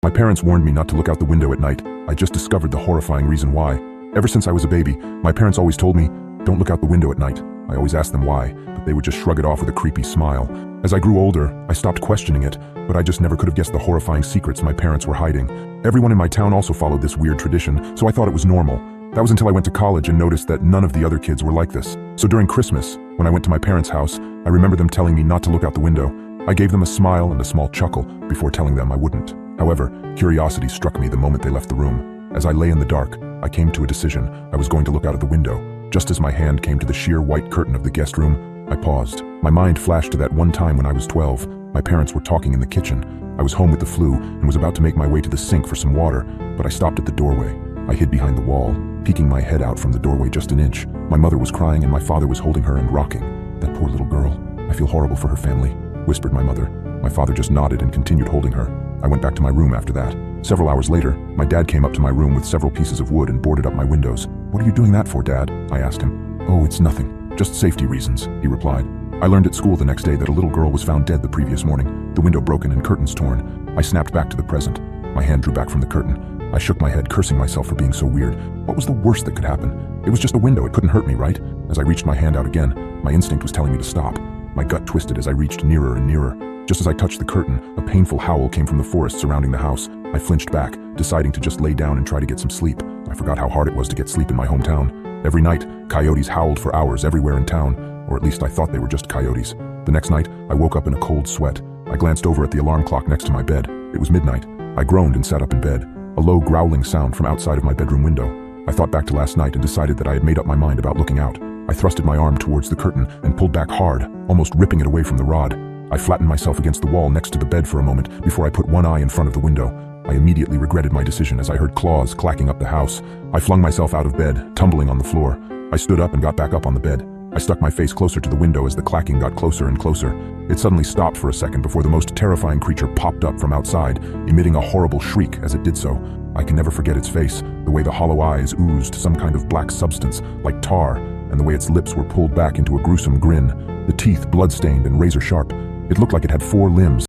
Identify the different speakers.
Speaker 1: My parents warned me not to look out the window at night. I just discovered the horrifying reason why. Ever since I was a baby, my parents always told me, don't look out the window at night. I always asked them why, but they would just shrug it off with a creepy smile. As I grew older, I stopped questioning it, but I just never could have guessed the horrifying secrets my parents were hiding. Everyone in my town also followed this weird tradition, so I thought it was normal. That was until I went to college and noticed that none of the other kids were like this. So during Christmas, when I went to my parents' house, I remember them telling me not to look out the window. I gave them a smile and a small chuckle before telling them I wouldn't. However, curiosity struck me the moment they left the room. As I lay in the dark, I came to a decision. I was going to look out of the window. Just as my hand came to the sheer white curtain of the guest room, I paused. My mind flashed to that one time when I was 12. My parents were talking in the kitchen. I was home with the flu and was about to make my way to the sink for some water, but I stopped at the doorway. I hid behind the wall, peeking my head out from the doorway just an inch. My mother was crying and my father was holding her and rocking. That poor little girl. I feel horrible for her family, whispered my mother. My father just nodded and continued holding her. I went back to my room after that. Several hours later, my dad came up to my room with several pieces of wood and boarded up my windows. "What are you doing that for, Dad?" I asked him. "Oh, it's nothing. Just safety reasons," he replied. I learned at school the next day that a little girl was found dead the previous morning, the window broken and curtains torn. I snapped back to the present. My hand drew back from the curtain. I shook my head, cursing myself for being so weird. What was the worst that could happen? It was just a window, it couldn't hurt me, right? As I reached my hand out again, my instinct was telling me to stop. My gut twisted as I reached nearer and nearer. Just as I touched the curtain, a painful howl came from the forest surrounding the house. I flinched back, deciding to just lay down and try to get some sleep. I forgot how hard it was to get sleep in my hometown. Every night, coyotes howled for hours everywhere in town, or at least I thought they were just coyotes. The next night, I woke up in a cold sweat. I glanced over at the alarm clock next to my bed. It was midnight. I groaned and sat up in bed. A low growling sound from outside of my bedroom window. I thought back to last night and decided that I had made up my mind about looking out. I thrusted my arm towards the curtain and pulled back hard, almost ripping it away from the rod. I flattened myself against the wall next to the bed for a moment before I put one eye in front of the window. I immediately regretted my decision as I heard claws clacking up the house. I flung myself out of bed, tumbling on the floor. I stood up and got back up on the bed. I stuck my face closer to the window as the clacking got closer and closer. It suddenly stopped for a second before the most terrifying creature popped up from outside, emitting a horrible shriek as it did so. I can never forget its face, the way the hollow eyes oozed some kind of black substance, like tar, and the way its lips were pulled back into a gruesome grin, the teeth blood-stained and razor-sharp. It looked like it had 4 limbs,